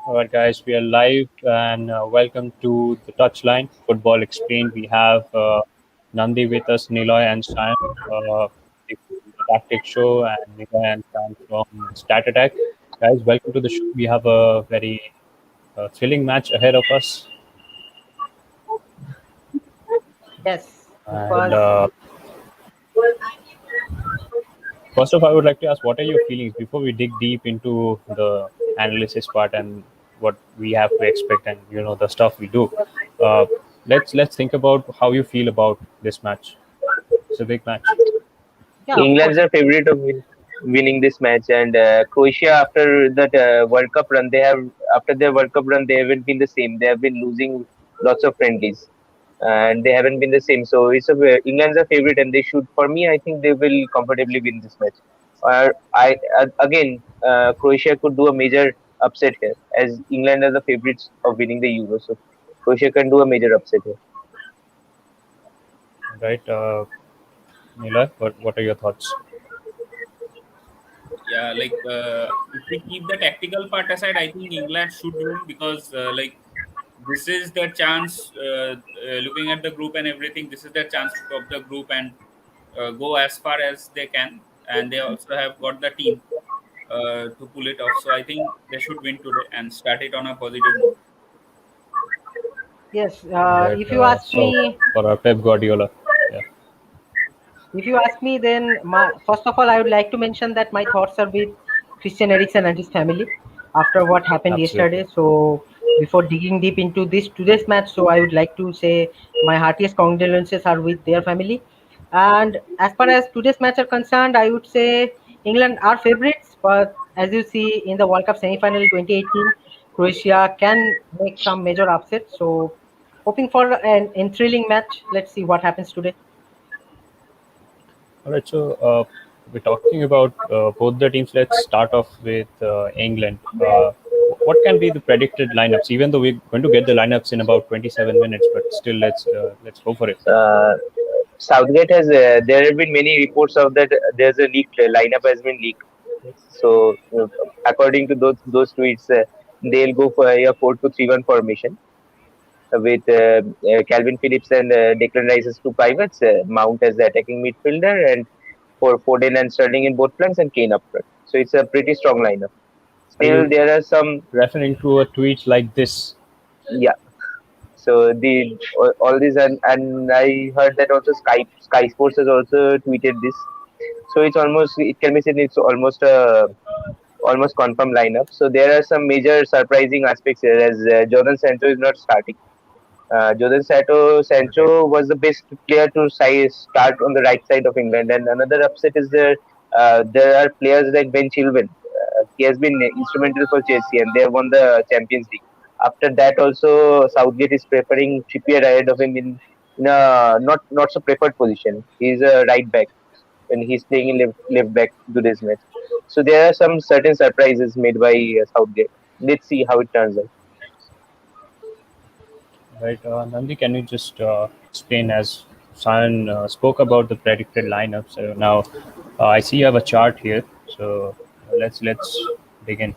All right, guys, we are live and welcome to the Touchline Football Explained. We have Nandi with us, Niloy and Sam, the Tactic Show, and Niloy and Sam from Stat Attack. Guys, welcome to the show. We have a very thrilling match ahead of us. Yes, And because first off, I would like to ask, what are your feelings before we dig deep into the analysis part and what we have to expect and the stuff we do. Uh, let's think about how you feel about this match. It's a big match. yeah, of course. England's are favorite of winning this match, and Croatia after that World Cup run, after their World Cup run, they haven't been the same. They have been losing lots of friendlies, and they haven't been the same. So England's a favorite, and they should. For me, I think they will comfortably win this match. Again, Croatia could do a major upset here, as England are the favorites of winning the Euro. So Croatia can do a major upset here. Right, Nila, what are your thoughts? Yeah, if we keep the tactical part aside, I think England should win because this is the chance. Looking at the group and everything, this is the chance to top the group and go as far as they can. And they also have got the team to pull it off. So I think they should win today and start it on a positive note. Yes, Right, if you ask so me, for Pep Guardiola, yeah, then first of all, I would like to mention that my thoughts are with Christian Eriksen and his family after what happened absolutely. yesterday. So before digging deep into today's match, so I would like to say my heartiest condolences are with their family. And as far as today's match are concerned, I would say England are favorites, but as you see in the World Cup semi-final 2018, Croatia can make some major upsets. So hoping for an thrilling match. Let's see what happens today. All right, so we're talking about both the teams. Let's start off with England. What can be the predicted lineups? Even though we're going to get the lineups in about 27 minutes, but still, let's go for it. Uh, Southgate has. There have been many reports of that. There's a leaked lineup has been leaked. So according to those tweets, they'll go for a 4-2-3-1 formation with Calvin Phillips and Declan Rice as two pivots, Mount as the attacking midfielder, and for Foden and Sterling in both flanks, and Kane up front. So it's a pretty strong lineup. Are Still, you there are some, referring to a tweet like this? yeah. So the all these, and I heard that also Sky Sports has also tweeted this. So it can be said it's almost a almost confirmed lineup. So there are some major surprising aspects here, as Jadon Sancho is not starting. Okay. Sancho was the best player to start on the right side of England, and another upset is there are players like Ben Chilwell. He has been instrumental for Chelsea, and they have won the Champions League. After that, also Southgate is preferring Trippier ahead of him in a not so preferred position. He's a right back when he's playing in left back today's match. So there are some certain surprises made by Southgate. Let's see how it turns out. Right, Nandi, can you just explain as Simon spoke about the predicted lineups? So now I see you have a chart here, so let's begin.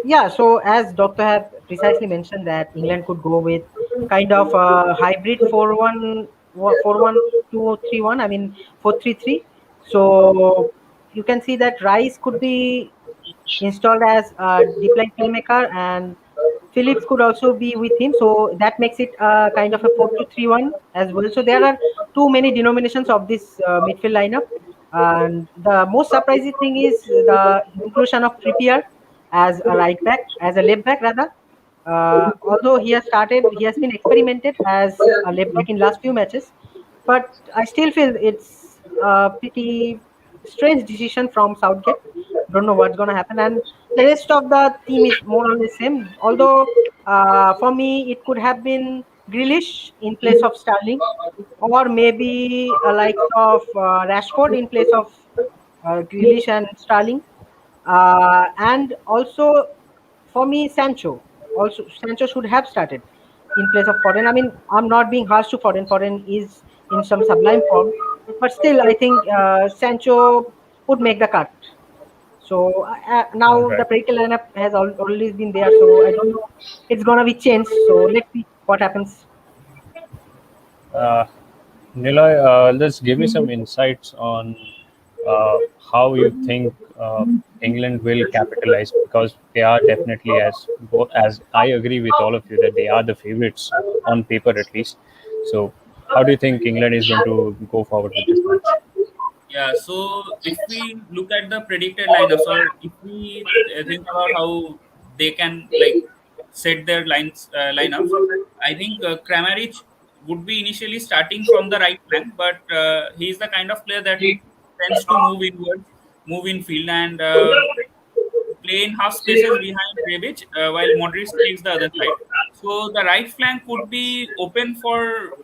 Yeah, so as Doctor have precisely mentioned that England could go with kind of a hybrid 4-1, 4-1-2-3-1. I mean 4-3-3. So you can see that Rice could be installed as a deep line playmaker, and Phillips could also be with him. So that makes it kind of a 4-2-3-1 as well. So there are too many denominations of this midfield lineup. And the most surprising thing is the inclusion of Trippier as a right back, as a left back rather. Although he has been experimented as a left back in last few matches, but I still feel it's a pretty strange decision from Southgate. Don't know what's gonna happen, and the rest of the team is more or less same. Although for me, it could have been Grealish in place of Sterling, or maybe a likes of Rashford in place of Grealish and Sterling, and also for me Sancho. Also, Sancho should have started in place of Foden. I mean, I'm not being harsh to Foden. Foden is in some sublime form, but still, I think Sancho would make the cut. So All now the right. predicted lineup has always been there. So I don't know, it's gonna be changed. So let's see what happens. Uh, Niloy, let's give me some insights on how you think England will capitalize, because they are definitely, as I agree with all of you, that they are the favorites on paper at least. So, how do you think England is going to go forward with this match? Yeah, so if we look at the predicted lineups, or if we think about how they can like set their lineups, I think Kramaric would be initially starting from the right flank, but he's the kind of player that tends to move inwards, move in field, and play in half spaces behind Rebic, while Modric takes the other side. So the right flank could be open for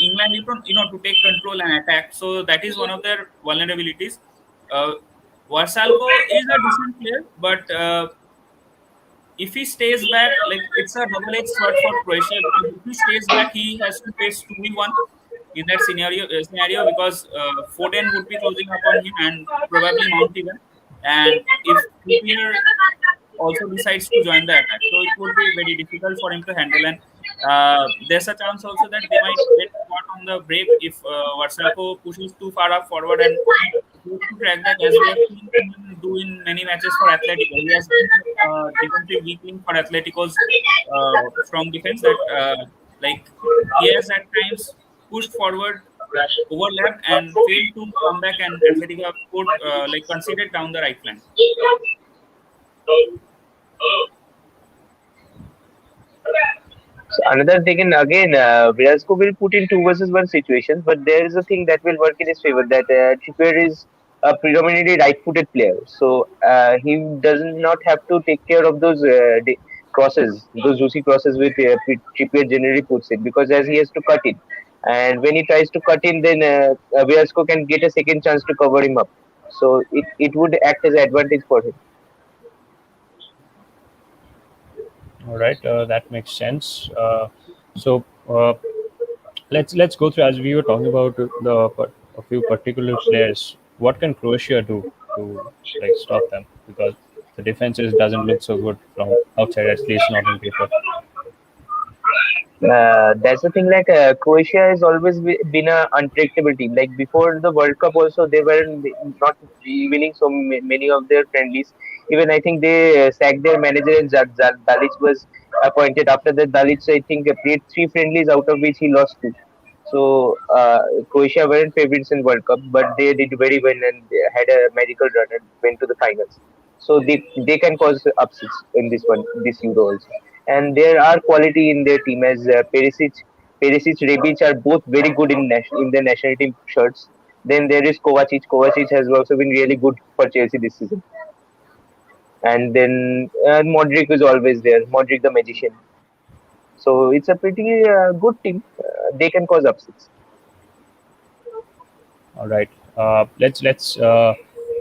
England, to take control and attack. So that is one of their vulnerabilities. Uh, Varsalko is a decent player, but if he stays back, like it's a double-edged sword for Croatia, because if he stays back, he has to face 2v1 in that scenario, because Foden would be closing up on him and probably Mount even. And if Trippier also decides to join the attack, so it would be very difficult for him to handle. And there's a chance also that they might get caught on the break if Varsalko pushes too far up forward and goes to track back, as we have seen him do in many matches for Atletico. He has been defensive weak link for Atletico's strong defense. That like he has at times pushed forward, overlapped, and failed to come back, and Atletico have scored, conceded down the right flank. So another thing, and again, Velasco will put in 2 versus 1 situations, but there is a thing that will work in his favor, that Trippier is a predominantly right-footed player, so he does not have to take care of those crosses, those juicy crosses with Trippier generally puts it, because as he has to cut in, and when he tries to cut in, then Velasco can get a second chance to cover him up. So it would act as an advantage for him. All right, that makes sense. So, let's go through, as we were talking about a few particular players. What can Croatia do to like stop them? Because the defenses doesn't look so good from outside, at least not on paper. That's the thing. Like Croatia has always been a unpredictable team. Like before the World Cup, also they were not winning so many of their friendlies. Even I think they sacked their manager, and Dalic was appointed. After that, Dalic I think played 3 friendlies, out of which he lost 2. So Croatia weren't favorites in World Cup, but they did very well and they had a magical run and went to the finals. So they can cause upsets in this Euro also. And there are quality in their team, as Perisic, Rebic are both very good in their national team shirts. Then there is Kovacic. Kovacic has also been really good for Chelsea this season. And then Modric is always there. Modric the magician. So it's a pretty good team. They can cause upsets. All right, let's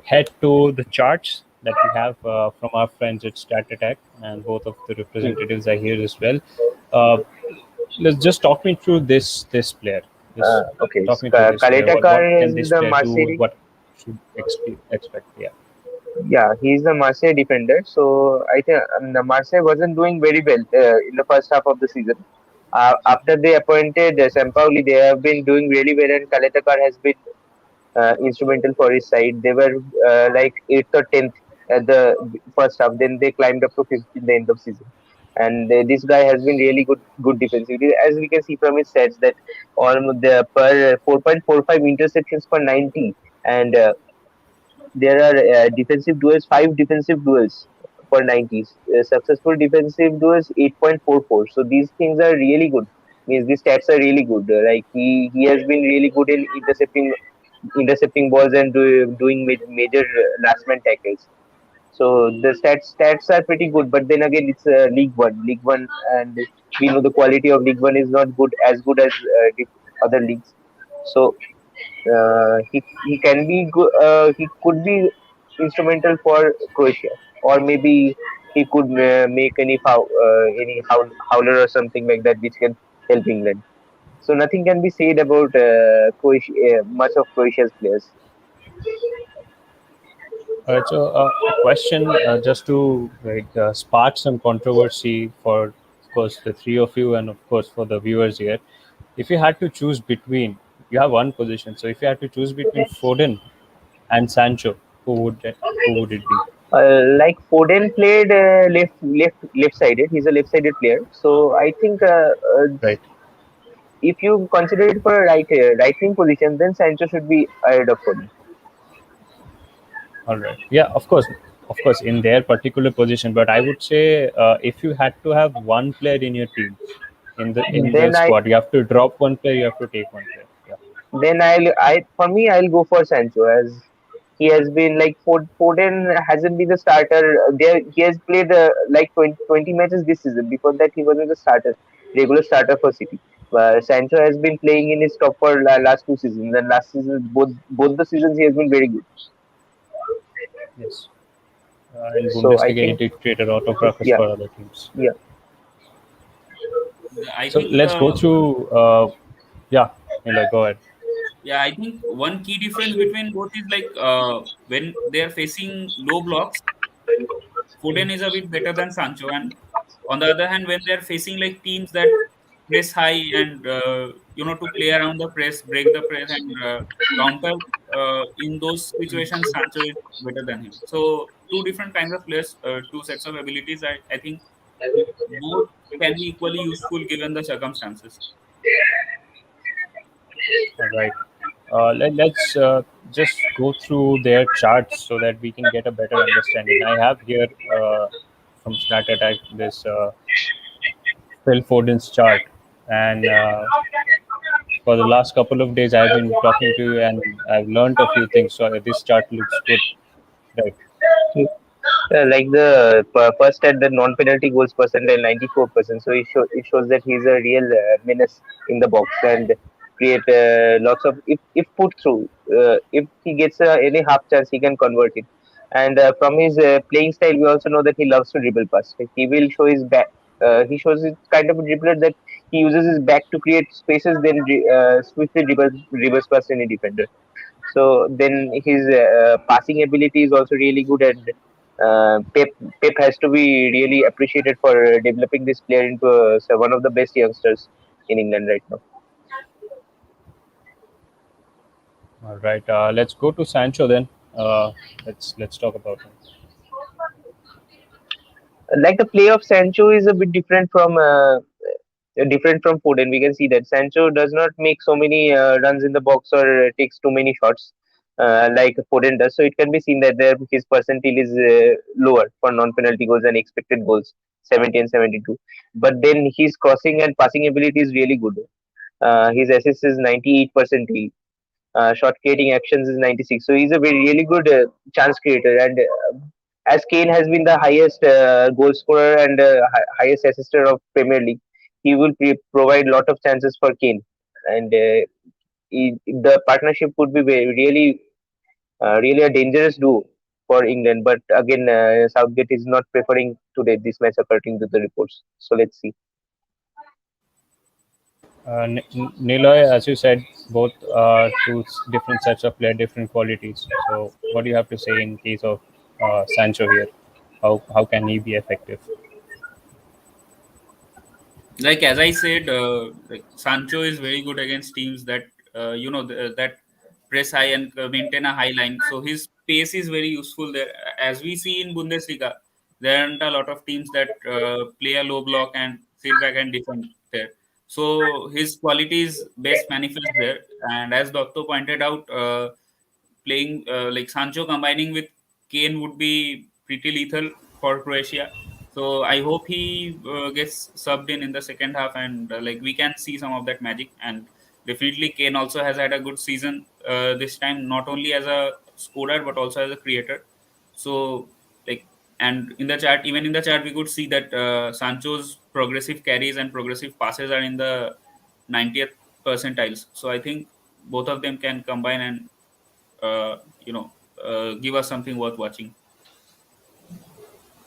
head to the charts that we have from our friends at Stat Attack, and both of the Hmm. representatives are here as well. Uh, let's just talk me through this player. Just Okay, talk me through this player. What Kaletakar can is this the player do? Marseille. What should expect? Yeah. Yeah, he's the Marseille defender. So I think the Marseille wasn't doing very well in the first half of the season. After they appointed Sampaoli, they have been doing really well, and Kaletakar has been instrumental for his side. They were like 8th or 10th at the first half. Then they climbed up to 5th in the end of season. And this guy has been really good defensively, as we can see from his stats, that almost the per 4.45 interceptions per 90, and there are defensive duels, 5 defensive duels per 90s. Successful defensive duels 8.44. So these things are really good. Means these stats are really good. Like he has been really good in intercepting balls and doing major last man tackles. So the stats are pretty good. But then again, it's League One, and we know the quality of League One is not good as other leagues. So he can be good. He could be instrumental for Croatia, or maybe he could make any howler or something like that, which can help England. So nothing can be said about much of Croatia's players. All right, so a question just to spark some controversy for, of course, the three of you, and of course for the viewers here. If you had to choose between, you have one position. So if you had to choose between Foden and Sancho, who would it be? Like Foden played left sided. He's a left sided player. So I think Right. if you consider it for a right wing position, then Sancho should be ahead of Foden. All right. Yeah, of course, in their particular position. But I would say, if you had to have one player in your team, in the Then I squad, you have to drop one player, you have to take one player. Yeah. then I for me I'll go for Sancho as he has been like Foden hasn't been the starter there. He has played like 20 matches this season. Before that he wasn't the starter, regular starter for City. Sancho has been playing in his top for last 2 seasons, and last season both the seasons he has been very good. Yes. In So I Bundesliga, he think did create a lot of ruckus yeah, for other teams. yeah. I So think let's go through. Yeah, go ahead. yeah, I think one key difference between both is like when they are facing low blocks, Foden is a bit better than Sancho, and on the other hand, when they are facing like teams that press high and to play around the press, break the press, and counter in those situations, Sancho is better than him. So two different kinds of players, two sets of abilities. I think both can be equally useful given the circumstances. All right. Let's just go through their charts so that we can get a better understanding. I have here from Stat Attack this Phil Foden's chart, and for the last couple of days, I've been talking to you, and I've learned a few things. So this chart looks good, right? Like the first at the non-penalty goals percentile 94%. So it shows that he's a real menace in the box and create lots of if put through. If he gets any half chance, he can convert it. And from his playing style, we also know that he loves to dribble pass. Like, he will show his back. He shows his kind of a dribbler that he uses his back to create spaces, then swiftly dribbles past any defender. So then his passing ability is also really good, and Pep has to be really appreciated for developing this player into so one of the best youngsters in England right now. All right. Let's go to Sancho then. Let's talk about him. Like the play of Sancho is a bit different from Foden. We can see that Sancho does not make so many runs in the box or takes too many shots like Foden does. So it can be seen that his percentile is lower for non-penalty goals and expected goals, 70 and 72. But then his crossing and passing ability is really good. His assist is 98 percentile. Shot creating actions is 96. So he's a very really good chance creator. And as Kane has been the highest goal scorer and highest assister of Premier League, he will provide lot of chances for Kane. And the partnership would be really a dangerous duo for England. But again, Southgate is not preferring today this match according to the reports. So let's see. Niloy, as you said, both are different sets of player, different qualities. So, what do you have to say in case of Sancho here? How can he be effective? Like as I said, like Sancho is very good against teams that that press high and maintain a high line. So his pace is very useful there. As we see in Bundesliga, there aren't a lot of teams that play a low block and sit back and defend there. So his qualities best manifest there. And as Doctor pointed out, playing like Sancho combining with Kane would be pretty lethal for Croatia. So I hope he gets subbed in the second half, and like we can see some of that magic. And definitely, Kane also has had a good season this time, not only as a scorer but also as a creator. So like, and in the chart, even in the chart, we could see that Sancho's progressive carries and progressive passes are in the 90th percentiles. So I think both of them can combine and uh, you know give us something worth watching.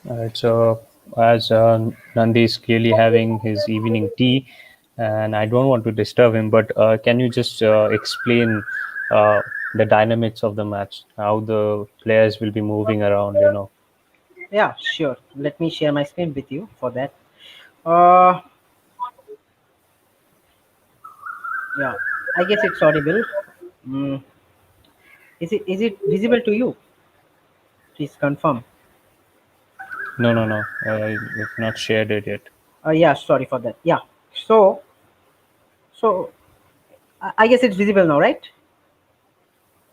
All right. So, as Nandi is clearly having his evening tea, and I don't want to disturb him, but can you just explain uh, the dynamics of the match, how the players will be moving around. Yeah, sure. Let me share my screen with you for that. Uh, yeah, I guess it's audible. Mm, is it visible to you? Please confirm. No, no, no. We've not shared it yet. Yeah, sorry for that. Yeah. So I guess it's visible now, right?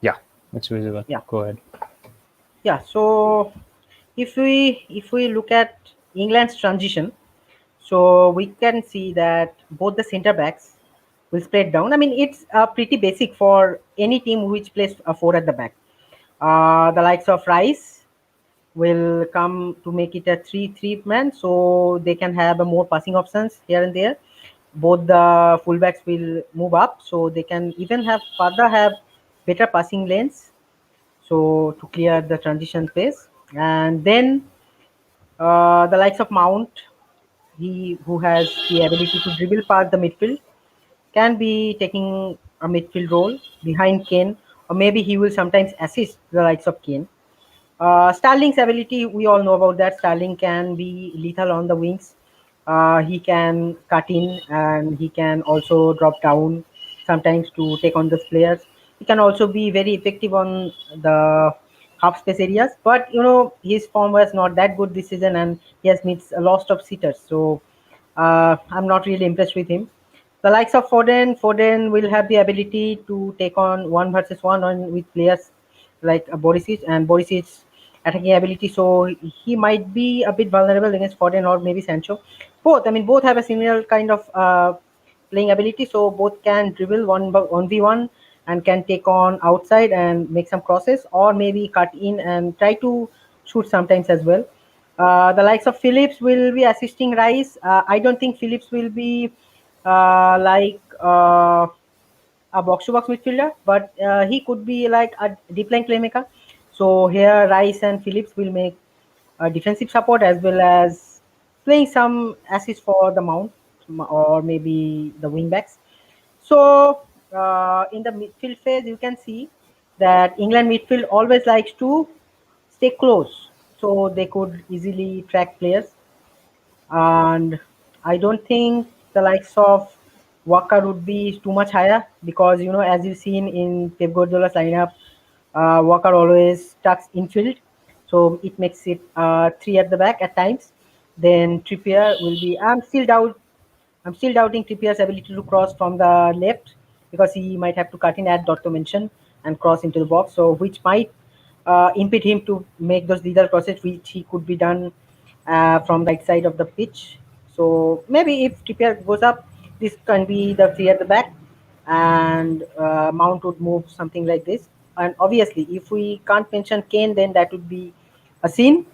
Yeah, it's visible. Yeah. Go ahead. Yeah. So if we look at England's transition, so we can see that both the center backs will spread down. I mean, it's pretty basic for any team which plays a four at the back. The likes of Rice will come to make it a 3-3 man, so they can have a more passing options here and there. Both the fullbacks will move up, so they can even have further have better passing lanes, so to clear the transition phase. And then the likes of Mount, he who has the ability to dribble past the midfield, can be taking a midfield role behind Kane, or maybe he will sometimes assist the likes of Kane. Sterling's ability, we all know about that. Sterling can be lethal on the wings. He can cut in and he can also drop down sometimes to take on those players. He can also be very effective on the half space areas. But his form was not that good this season, and he has missed a lot of sitters. So I'm not really impressed with him. The likes of Foden will have the ability to take on one versus one on with players like Borisic, and Borisic's attacking ability. So he might be a bit vulnerable against Foden or maybe Sancho. Both, I mean, both have a similar kind of playing ability. So both can dribble 1v1 and can take on outside and make some crosses, or maybe cut in and try to shoot sometimes as well. The likes of Phillips will be assisting Rice. I don't think Phillips will be like a box to box midfielder, but he could be like a deep line playmaker. So here, Rice and Phillips will make defensive support as well as playing some assists for the Mount or maybe the wing backs. So in the midfield phase, you can see that England midfield always likes to stay close, so they could easily track players. And I don't think the likes of Walker would be too much higher, because as you've seen in Pep Guardiola's lineup, Walker always tucks infield, so it makes it three at the back at times. Then Trippier will be. I'm still doubting Trippier's ability to cross from the left, because he might have to cut in, at Dotto mentioned, and cross into the box. So which might impede him to make those lethal crosses, which he could be done from the right side of the pitch. So maybe if Trippier goes up, this can be the three at the back, and Mount would move something like this. And obviously, if we can't mention Kane, then that would be a sin.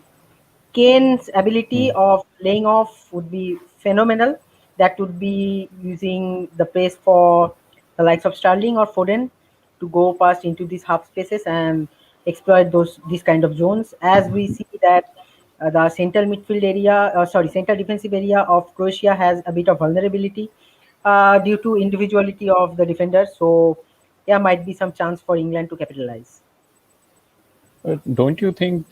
Kane's ability Hmm. of laying off would be phenomenal. That would be using the pace for the likes of Sterling or Foden to go past into these half spaces and exploit these kind of zones. As we see that the central midfield area, central defensive area of Croatia has a bit of vulnerability due to individuality of the defenders. So there might be some chance for England to capitalize. Don't you think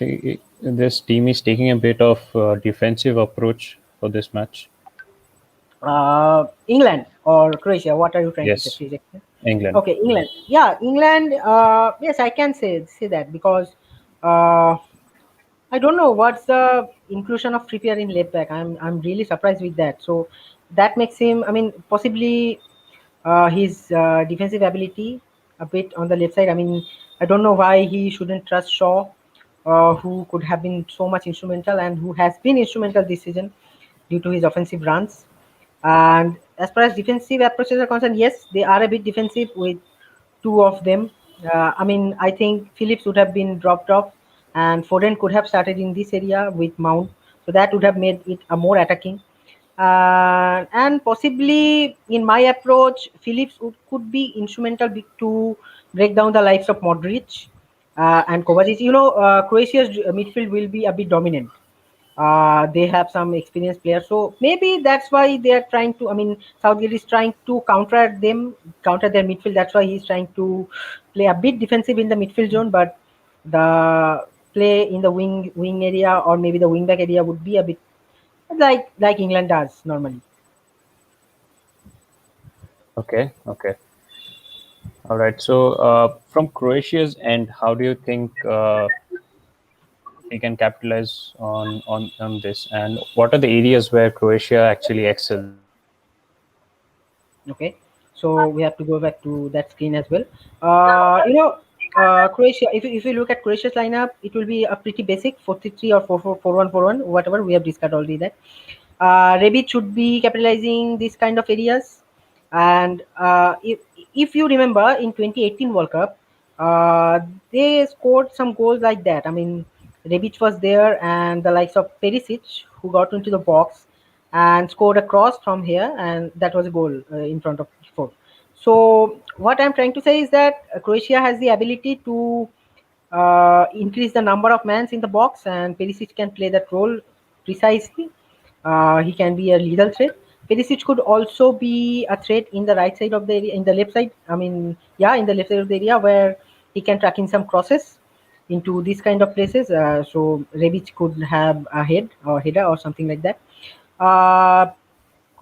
this team is taking a bit of defensive approach for this match? England or Croatia? What are you trying to say? Yes, Please explain. England. Okay, England. Yeah, England. Yes, I can say that, because uh, I don't know what's the inclusion of Trippier in left back. I'm really surprised with that. So that makes him. I mean, possibly his defensive ability a bit on the left side. I mean, I don't know why he shouldn't trust Shaw, who could have been so much instrumental and who has been instrumental this season due to his offensive runs. And as far as defensive approaches are concerned, yes, they are a bit defensive with two of them. I mean, I think Phillips would have been dropped off, and Foden could have started in this area with Mount, so that would have made it a more attacking. And possibly, in my approach, Phillips could be instrumental to break down the lives of Modric and Kovacic. Croatia's midfield will be a bit dominant. They have some experienced players, so maybe that's why they are trying to. I mean, Southgate is trying to counter their midfield. That's why he's trying to play a bit defensive in the midfield zone, but the play in the wing area or maybe the wing back area would be a bit like England does normally. Okay, okay. All right. So, from Croatia's end, how do you think we can capitalize on this, and what are the areas where Croatia actually excels? Okay, so we have to go back to that screen as well. Croatia. If you look at Croatia's lineup, it will be a pretty basic 4-3-3 or 4-4-1-4-1, whatever we have discussed already. That Rebic should be capitalizing these kind of areas. And if you remember in 2018 World Cup, uh, they scored some goals like that. I mean, Rebic was there, and the likes of Perisic who got into the box and scored a cross from here, and that was a goal in front of four. So what I'm trying to say is that Croatia has the ability to increase the number of mans in the box, and Perisic can play that role precisely. He can be a lethal threat. Perisic could also be a threat in the right side of the area, in the left side. I mean, yeah, in the left side of the area where he can track in some crosses into these kind of places. So Rebic could have a header or something like that. Uh,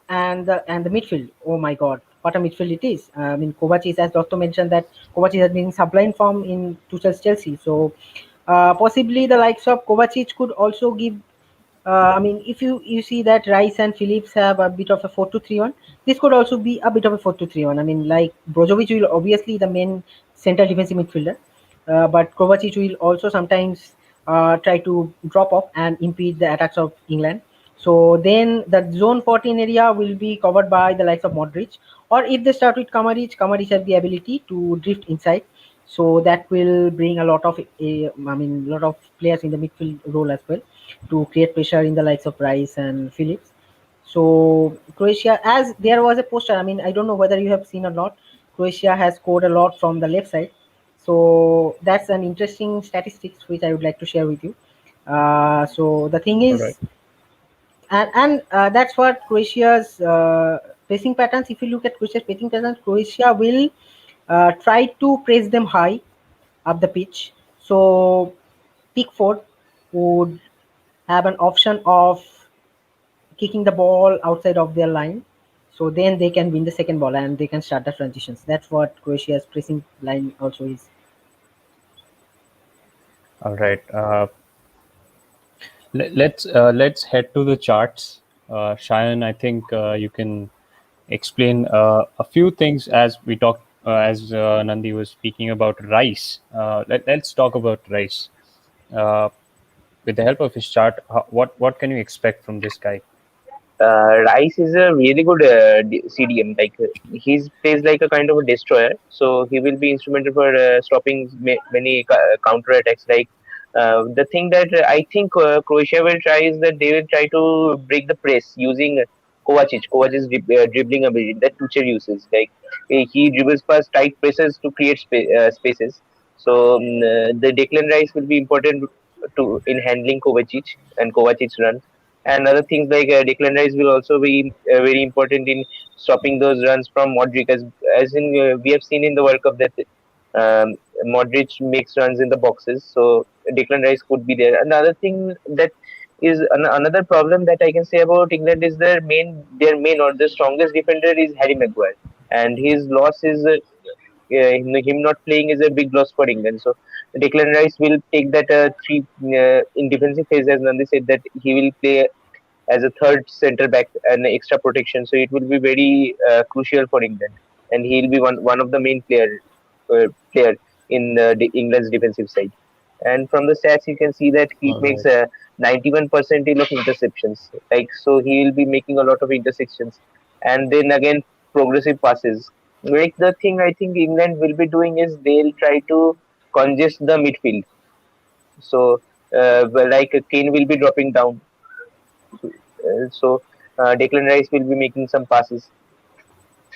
and the midfield. Oh my God, what a midfield it is! I mean, Kovacic, as Doctor mentioned, that Kovacic has been in sublime form in Tuchel's Chelsea. So possibly the likes of Kovacic could also give. I mean, if you see that Rice and Phillips have a bit of a 4-2-3-1, this could also be a bit of a 4-2-3-1. I mean, like Brozovic will obviously the main central defensive midfielder, but Kovacic will also sometimes try to drop off and impede the attacks of England. So then the zone 14 area will be covered by the likes of Modric, or if they start with Kamaric has the ability to drift inside. So that will bring a lot of, lot of players in the midfield role as well to create pressure in the likes of Rice and Phillips. So Croatia, as there was a poster, I mean, I don't know whether you have seen or not. Croatia has scored a lot from the left side, so that's an interesting statistics which I would like to share with you. So the thing All right. is, and that's what Croatia's pressing patterns. If you look at Croatia's pressing patterns, Croatia will try to press them high up the pitch. So Pickford would have an option of kicking the ball outside of their line. So then they can win the second ball and they can start the transitions. That's what Croatia's pressing line also is. All right. Let's head to the charts. Shayan, I think you can explain a few things as we talked as Nandi was speaking about Rice. Let's talk about Rice. Uh, with the help of his chart, what can you expect from this guy? Rice is a really good CDM. Like he's plays like a kind of a destroyer, so he will be instrumental for stopping many counter attacks. Like the thing that I think Croatia will try is that they will try to break the press using Kovacic. Kovacic's dribbling ability that Tuchel uses. Like he dribbles past tight presses to create spaces. So the Declan Rice will be important to in handling Kovacic and Kovacic's runs, and other things like Declan Rice will also be very important in stopping those runs from Modric, as in we have seen in the World Cup that um, Modric makes runs in the boxes, so Declan Rice could be there. Another thing that is another problem that I can say about England is their main or the strongest defender is Harry Maguire, and his loss is him not playing is a big loss for England. So Declan Rice will take that three in defensive phase, as Nandi said, that he will play as a third centre back and extra protection. So it will be very crucial for England, and he'll be one of the main player in England's defensive side. And from the stats, you can see that he All makes right. 91 percentile of interceptions. Like so, he will be making a lot of interceptions, and then again progressive passes. Like the thing I think England will be doing is they'll try to congest the midfield. So, like Kane will be dropping down, so Declan Rice will be making some passes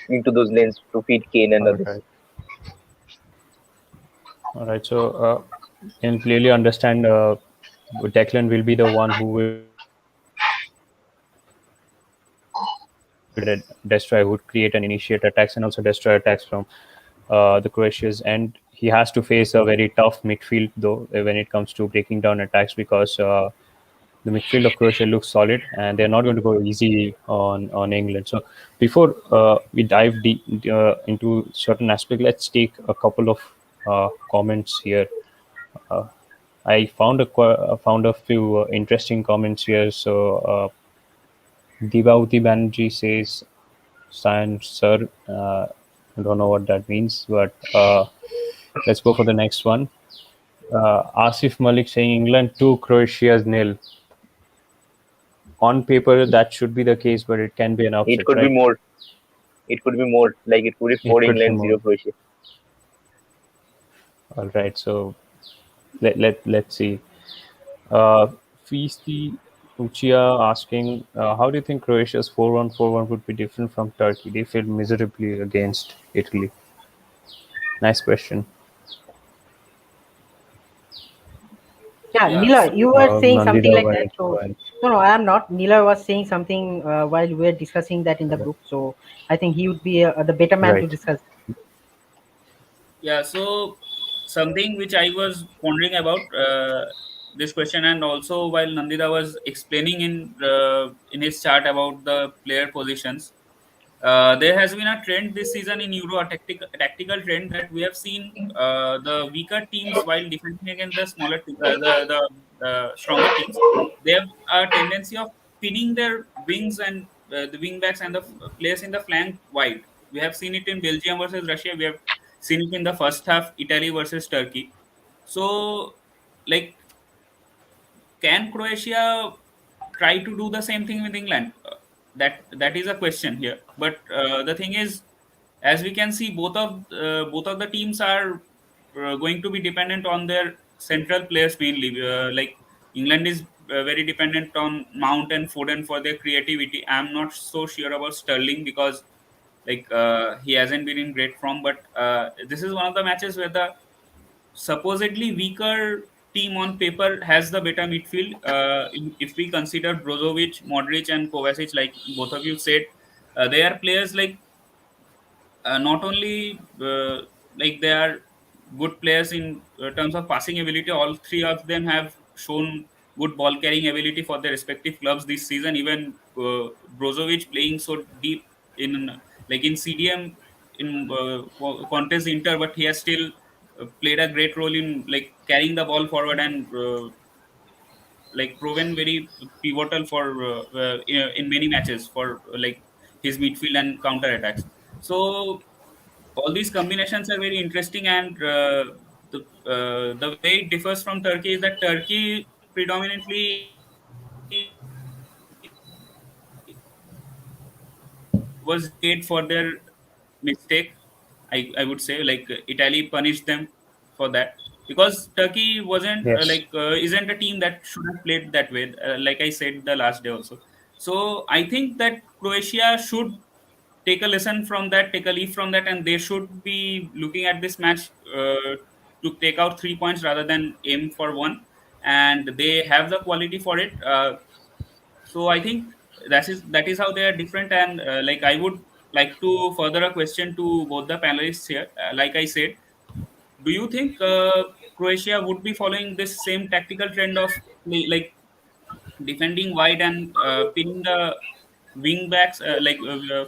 into those lanes to feed Kane and All others. right. All right. So, can clearly understand Declan will be the one who will destroy, would create and initiate attacks and also destroy attacks from the Croatia's end. He has to face a very tough midfield though when it comes to breaking down attacks, because the midfield of Croatia looks solid and they're not going to go easy on England. So before we dive deep into certain aspect, let's take a couple of comments here. Uh, I found a few interesting comments here. So Dibauti Banerjee says, "Science, sir." I don't know what that means, but let's go for the next one. Asif Malik saying England 2, Croatia's nil. On paper, that should be the case, but it can be an It upset, could be right? more. It could be more. Like it could be It 4 could be England, more. 0 Croatia. All right, so let's see. Uh, Feisty Uchiha asking, how do you think Croatia's 4-1 would be different from Turkey? They failed miserably against Italy. Nice question. Yeah, Yeah. Nila, you So were saying something Nandita, like why that. don't you go So ahead? no, I am not. Nila was saying something while we were discussing that in the group. So I think he would be the better man to Right. discuss. yeah, so something which I was pondering about this question, and also while Nandita was explaining in his chart about the player positions, there has been a trend this season in Euro, a tactical trend that we have seen the weaker teams while defending against the the stronger teams. They have a tendency of pinning their wings and the wing backs and the players in the flank wide. We have seen it in Belgium versus Russia. We have seen it in the first half, Italy versus Turkey. So, like, can Croatia try to do the same thing with England? That is a question here. But the thing is, as we can see, both of the teams are going to be dependent on their central players mainly. Like England is very dependent on Mount and Foden for their creativity. I'm not so sure about Sterling because he hasn't been in great form. But this is one of the matches where the supposedly weaker team on paper has the better midfield. If we consider Brozovic, Modric, and Kovacic, like both of you said, they are players not only like they are good players in terms of passing ability. All three of them have shown good ball carrying ability for their respective clubs this season. Even Brozovic playing so deep in in CDM in contest Inter, but he has still played a great role in carrying the ball forward and proven very pivotal for in many matches for his midfield and counter attacks. So all these combinations are very interesting, and the way it differs from Turkey is that Turkey predominantly was paid for their mistake. I would say Italy punished them for that because Turkey wasn't Yes. isn't a team that should have played that way. Like I said the last day also. So I think that Croatia should take a lesson from that, take a leaf from that, and they should be looking at this match to take out 3 points rather than aim for one. And they have the quality for it. So I think that is how they are different. And I would like to further a question to both the panelists here. Like I said, do you think Croatia would be following this same tactical trend of defending wide and pinning the wing backs,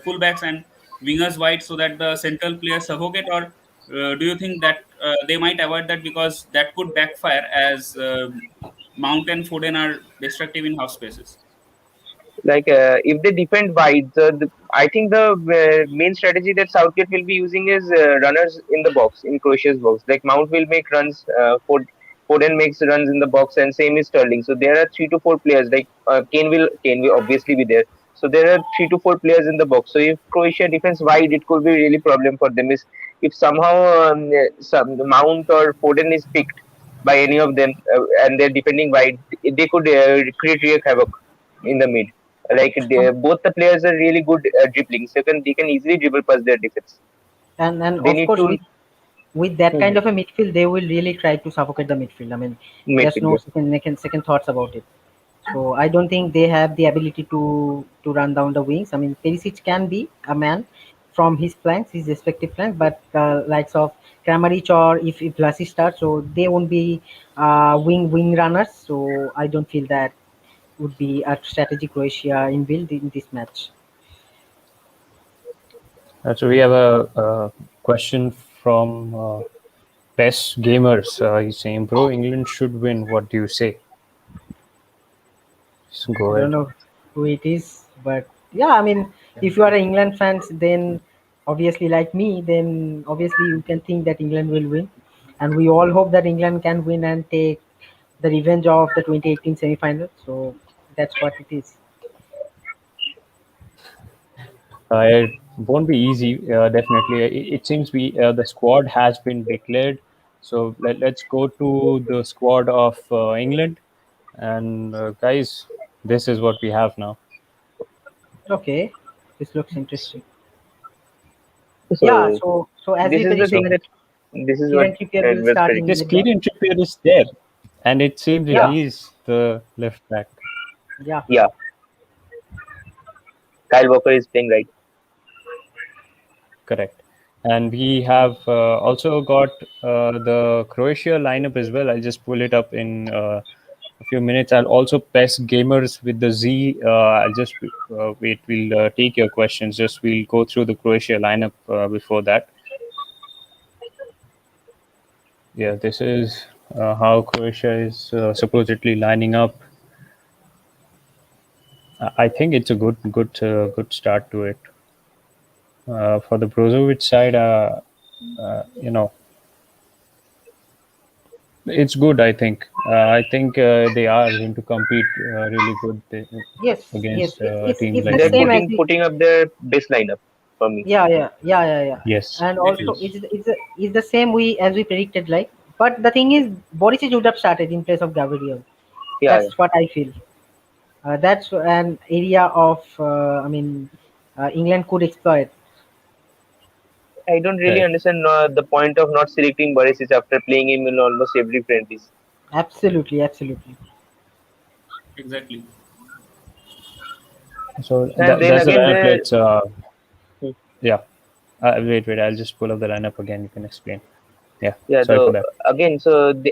full backs and wingers wide, so that the central players suffocate, or do you think that they might avoid that because that could backfire as Mount and Foden are destructive in half spaces? If they defend wide, I think the main strategy that Southgate will be using is runners in the box, in Croatia's box. Like Mount will make runs, Foden makes runs in the box, and same is Sterling. So there are 3 to 4 players. Kane will obviously be there. So there are 3 to 4 players in the box. So if Croatia defends wide, it could be really problem for them. Is if somehow some Mount or Foden is picked by any of them and they're defending wide, they could create real havoc in the mid. Both the players are really good dribbling, so they can easily dribble past their defense. And They of need course, to with that kind Mhm. of a midfield, they will really try to suffocate the midfield. I mean, there's midfield. no Yeah. second thoughts about it. So I don't think they have the ability to run down the wings. I mean, Perisic can be a man from his flanks, his respective flanks, but likes of Kramaric or if Vlasic starts, so they won't be wing runners. So I don't feel that would be a strategy Croatia in build in this match. So we have a question from Best Gamers. He's saying, "Bro, England should win. What do you say?" So I go don't ahead. know who it is, but yeah, I mean, if you are an England fans, then obviously, like me, then obviously you can think that England will win, and we all hope that England can win and take the revenge of the 2018 semi-final. So that's what it is. It won't be easy. Definitely, it seems we the squad has been declared. So let's go to the squad of England, and guys, this is what we have now. Okay, this looks interesting. Yeah, So so as this we is the thing So predicted, that this is what Kieran Trippier I will was start in predicting. this the left. Kieran Trippier is there, and it seems Yeah, he is the left back. yeah, Yeah, Kyle Walker is playing right. Correct. And we have also got the Croatia lineup as well. I'll just pull it up in a few minutes. I'll also press gamers with the Z. I'll just wait. We'll take your questions. Just we'll go through the Croatia lineup before that. Yeah, this is how Croatia is supposedly lining up. I think it's a good start to it. For the Brozovic side, you know, it's good, I think. They are going to compete really good yes, yes. against teams It's like the They're same England. as putting the. putting up their best lineup for me. Yeah. Yes, And also, Definitely. it's the same we as we predicted. Like, but the thing is, Boris would have started in place of Gabriel. Yeah, yeah. That's what I feel. That's an area of, England could exploit. I don't really correct. understand the point of not selecting Barisic after playing him in almost every friendlies. Absolutely, absolutely. Exactly. So And then that's the again, lineup. the Let's yeah. Wait. I'll just pull up the lineup again. You can explain. Yeah, yeah, sorry for the that. again,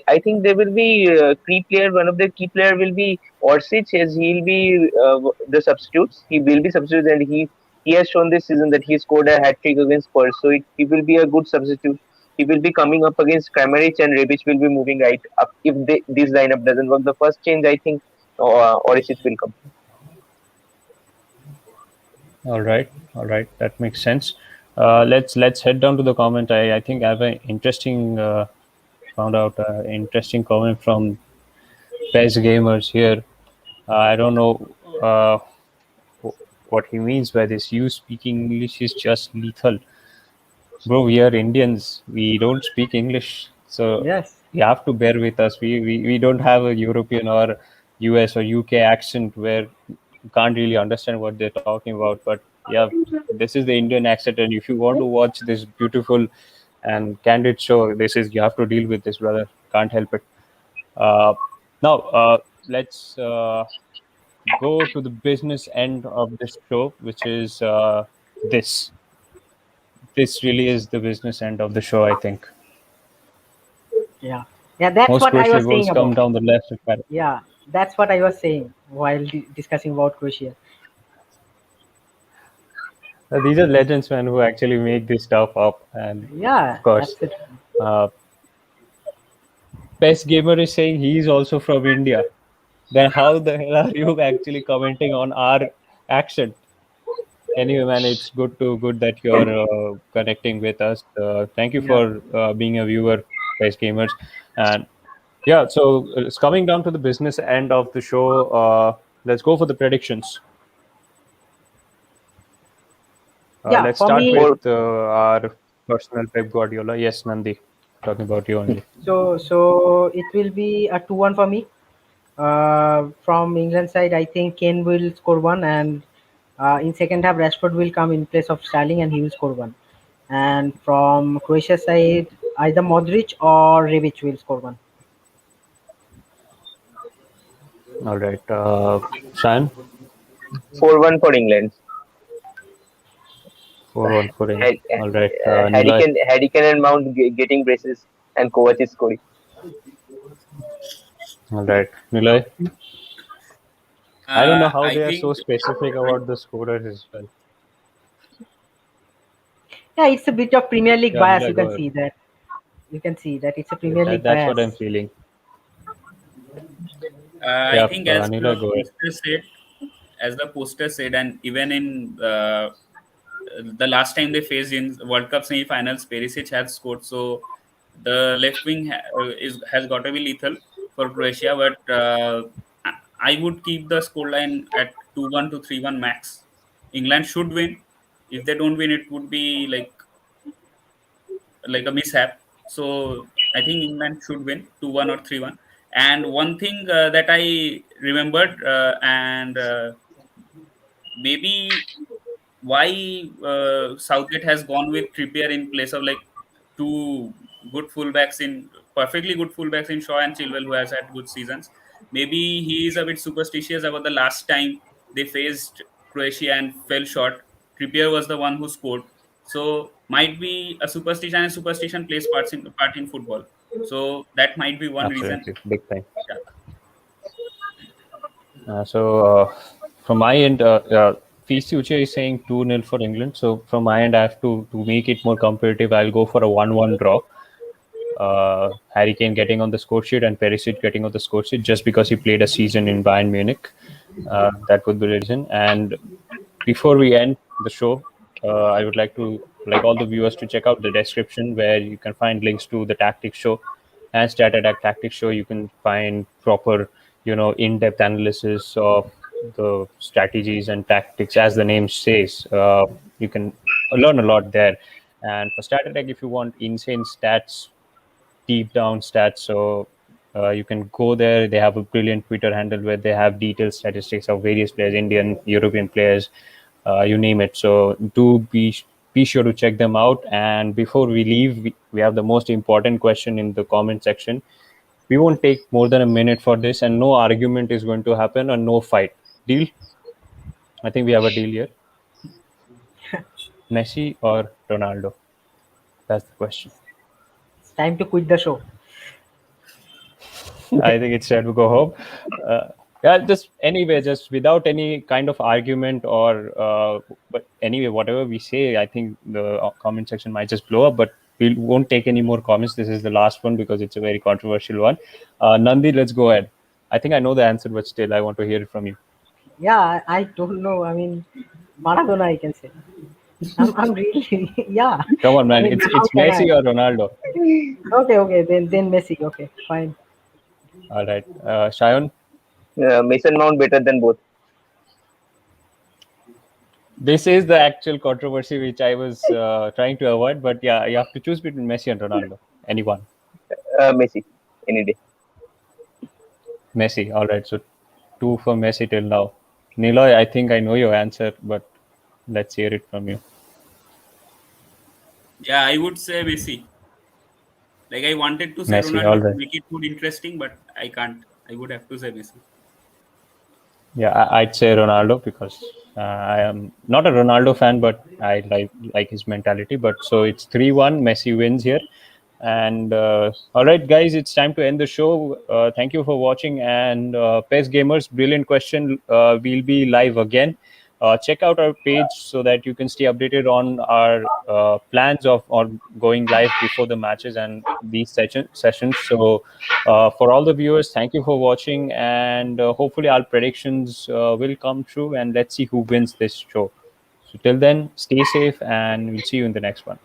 I think there will be key player. One of the key player will be Orsic, as he'll be the substitutes. He will be substitutes, and he has shown this season that he scored a hat trick against Spurs. So he will be a good substitute. He will be coming up against Kramaric, and Rebic will be moving right up. If this lineup doesn't work, the first change I think Orsic will come. All right, that makes sense. Let's head down to the comment. I think I have an interesting found out interesting comment from Pez Gamers here. I don't know what he means by this. You speaking English is just lethal. Bro, we are Indians. We don't speak English. So Yes, you have to bear with us. We don't have a European or US or UK accent where you can't really understand what they're talking about. But yeah, this is the Indian accent. And if you want to watch this beautiful and candid show, this is, you have to deal with this, brother. Can't help it. Uh, now, let's go to the business end of this show, which is this. This really is the business end of the show, I think. yeah, yeah. That's Most what I Croatia was goals saying come about. down the left and right. Yeah, that's what I was saying while discussing about Croatia. These are legends, man, who actually make this stuff up. And Yeah, of course, absolutely. uh, Best Gamer is saying he's also from India. Then how the hell are you actually commenting on our accent? Anyway, man, it's good that you're connecting with us. Thank you Yeah, for being a viewer, Best Gamers. And yeah, so it's coming down to the business end of the show. Let's go for the predictions. yeah. Let's For start me, with For our personal Pep Guardiola. Yes, Nandi, talking about you only. so it will be a 2-1 for me. From England side, I think Kane will score one, and in second half, Rashford will come in place of Sterling, and he will score one. And from Croatia side, either Modric or Rebic will score one. All right. Shayan, 4-1 for England. 4-1 for England. Had, All right. Harry Niloy. Kane, Harry Kane and Mount getting braces, and Kovac is scoring. All right. Niloy. I don't know how I they are so think specific about the scorers as well. Yeah, it's a bit of Premier League Yeah, bias. Niloy, You go can ahead. see that. You can see that it's a Yeah, Premier that, League that's what I'm bias. feeling. I Yeah, think as Niloy, the go ahead. poster said, and even in the last time they faced in World Cup semi-finals, Perisic has scored. So the left wing has got to be lethal for Croatia. But I would keep the scoreline at 2-1 to 3-1 max. England should win. If they don't win, it would be like a mishap. So I think England should win 2-1 or 3-1. And one thing that I remembered, and maybe why Southgate has gone with Trippier in place of like two good fullbacks in perfectly good fullbacks in Shaw and Chilwell, who has had good seasons. Maybe he is a bit superstitious about the last time they faced Croatia and fell short. Trippier was the one who scored, so might be a superstition, and superstition plays part in football. So that might be one reason. Absolutely. Big time. Yeah. From my end, Feast Future is saying 2-0 for England. So from my end, I have to make it more competitive. I'll go for a 1-1 draw. Harry Kane getting on the score sheet and Perisic getting on the score sheet just because he played a season in Bayern Munich. That would be the reason. And before we end the show, I would like all the viewers to check out the description where you can find links to the tactics show and Stat Attack Tactics show. You can find proper, in-depth analysis of the strategies and tactics, as the name says. You can learn a lot there. And for Stat Attack, if you want insane stats, deep down stats. So you can go there. They have a brilliant Twitter handle where they have detailed statistics of various players, Indian, European players, you name it. So do be sure to check them out. And before we leave, we have the most important question in the comment section. We won't take more than a minute for this, and no argument is going to happen, or no fight. Deal? I think we have a deal here. Messi or Ronaldo? That's the question. It's time to quit the show. I think it's time to go home. Yeah, just anyway, just without any kind of argument but anyway, whatever we say, I think the comment section might just blow up. But we won't take any more comments. This is the last one because it's a very controversial one. Nandi, let's go ahead. I think I know the answer, but still, I want to hear it from you. Yeah, I don't know. I mean, Maradona, I can say. I'm really, yeah. Come on, I man. mean, how It's can I? Messi or Ronaldo. Okay, then Messi. Okay, fine. All right, Shayon. Mason Mount better than both. This is the actual controversy which I was trying to avoid. But yeah, you have to choose between Messi and Ronaldo. Anyone. Messi, any day. Messi. All right. So two for Messi till now. Niloy, I think I know your answer, but let's hear it from you. Yeah, I would say Messi. Like I wanted to say Messi. All Ronaldo to right. make it more interesting, but I can't. I would have to say Messi. Yeah, I'd say Ronaldo because I am not a Ronaldo fan, but I like his mentality. But so it's 3-1. Messi wins here. And all right, guys, it's time to end the show. Thank you for watching. And PES Gamers, brilliant question. We'll be live again. Check out our page so that you can stay updated on our plans of on going live before the matches and these sessions. So, for all the viewers, thank you for watching, and hopefully our predictions will come true. And let's see who wins this show. So till then, stay safe, and we'll see you in the next one.